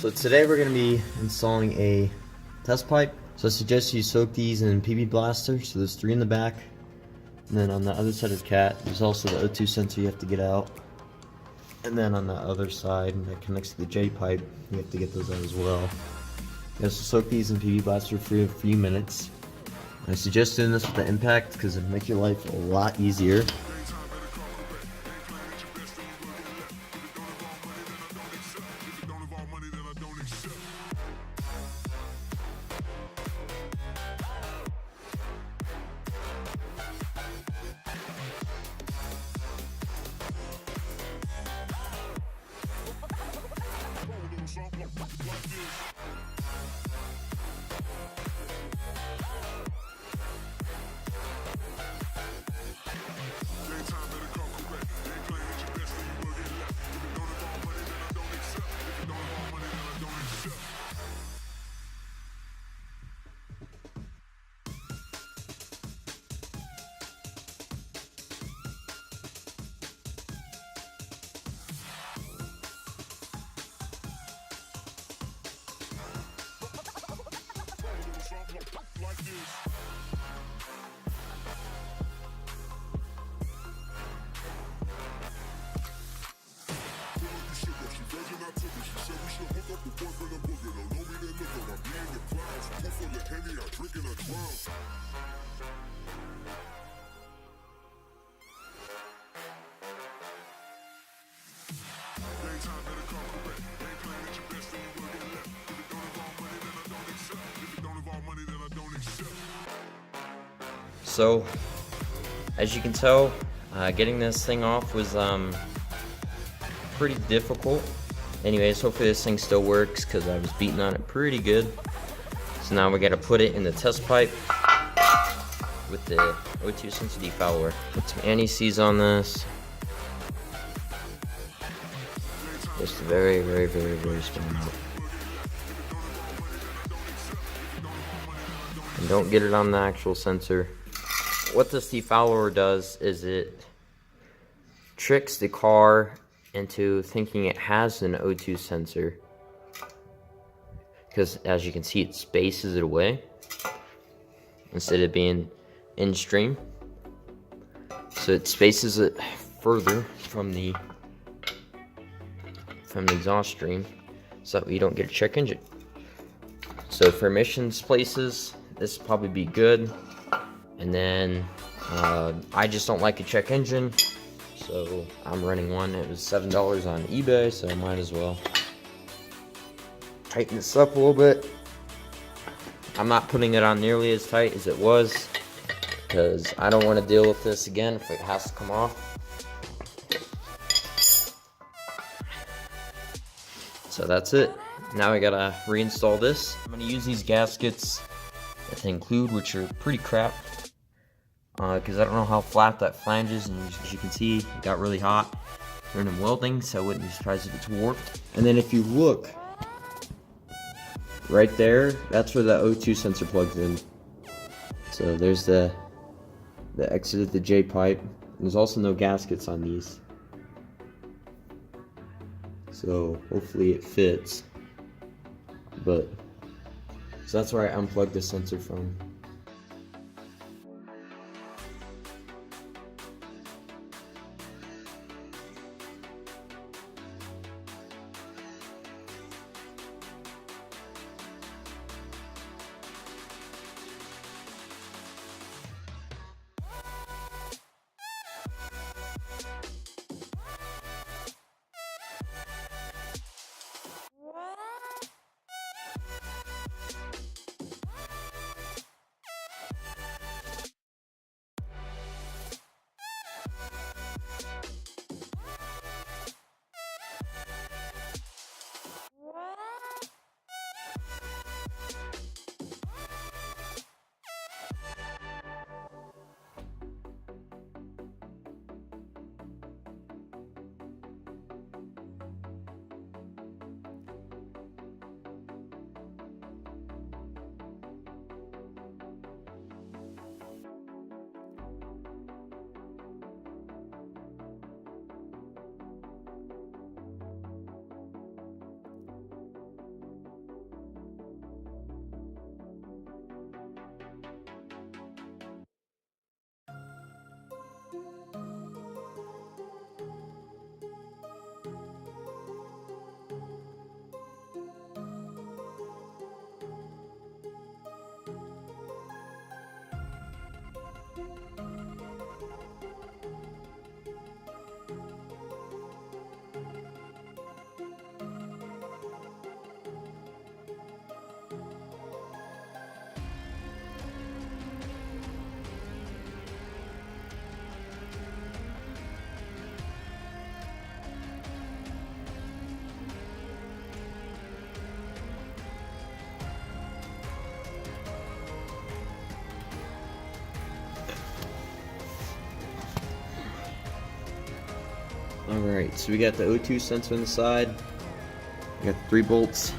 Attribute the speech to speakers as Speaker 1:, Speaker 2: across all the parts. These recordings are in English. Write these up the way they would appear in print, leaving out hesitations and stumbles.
Speaker 1: So today we're going to be installing a test pipe. So I suggest you soak these in PB Blaster. So there's 3 in the back. And then on the other side of the cat, there's also the O2 sensor you have to get out. And then on the other side that connects to the J pipe, you have to get those out as well. You have to soak these in PB Blaster for a few minutes. I suggest doing this with the impact because it'll make your life a lot easier.
Speaker 2: So, as you can tell, getting this thing off was pretty difficult. Anyways, hopefully this thing still works because I was beating on it pretty good. So now we got to put it in the test pipe with the O2 Sensor Defouler. Put some anti-seize on this. Just very small amount. And don't get it on the actual sensor. What this defouler does is it tricks the car into thinking it has an O2 sensor, because as you can see it spaces it away instead of being in stream. So it spaces it further from the exhaust stream so that you don't get a check engine. So for emissions places, this would probably be good. And then I just don't like a check engine, so I'm running one. It was $7 on eBay, so I might as well tighten this up a little bit. I'm not putting it on nearly as tight as it was because I don't want to deal with this again if it has to come off. So that's it. Now I gotta reinstall this. I'm gonna use these gaskets that they include, which are pretty crap. Because I don't know how flat that flange is, and as you can see, it got really hot during the welding, so I wouldn't be surprised if it's warped. And then if you look right there, that's where the O2 sensor plugs in. So there's the exit of the J pipe. There's also no gaskets on these, so hopefully it fits. But so that's where I unplugged the sensor from.
Speaker 1: Alright, so we got the O2 sensor on the side. We got 3 bolts.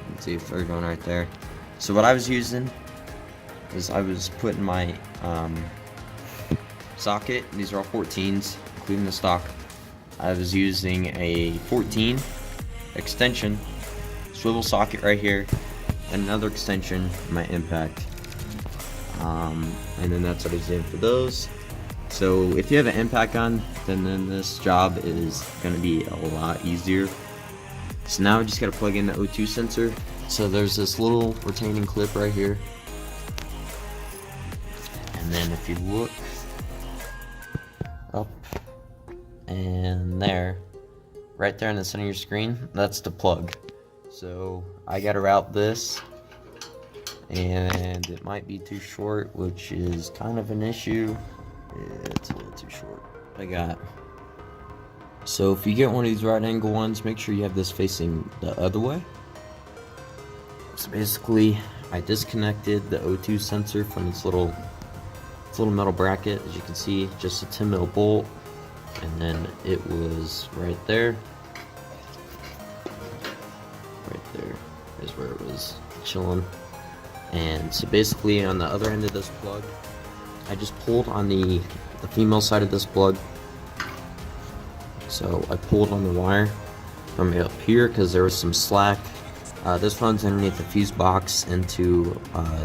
Speaker 1: Let's see if they're going right there. So what I was using is I was putting my socket, these are all 14s, including the stock. I was using a 14 extension, swivel socket right here, and another extension, my impact. And then that's what I was doing for those. So if you have an impact on, then this job is going to be a lot easier. So now I just got to plug in the O2 sensor. So there's this little retaining clip right here. And then if you look up and there, right there in the center of your screen, that's the plug. So I got to route this, and it might be too short, which is kind of an issue. It's a little too short. So if you get one of these right angle ones, make sure you have this facing the other way. So basically, I disconnected the O2 sensor from its little metal bracket. As you can see, just a 10mm bolt, and then it was right there. Right there is where it was chilling. And so basically, on the other end of this plug, I just pulled on the female side of this plug. So I pulled on the wire from up here because there was some slack. This runs underneath the fuse box into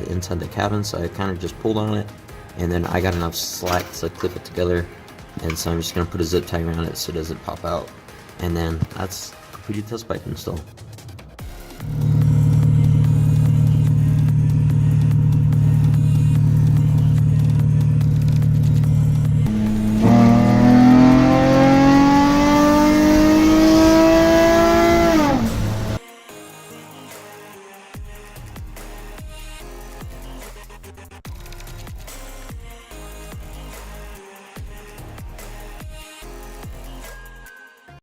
Speaker 1: inside the cabin, so I kind of just pulled on it, and then I got enough slack to clip it together. And so I'm just gonna put a zip tie around it so it doesn't pop out. And then that's completed test pipe install.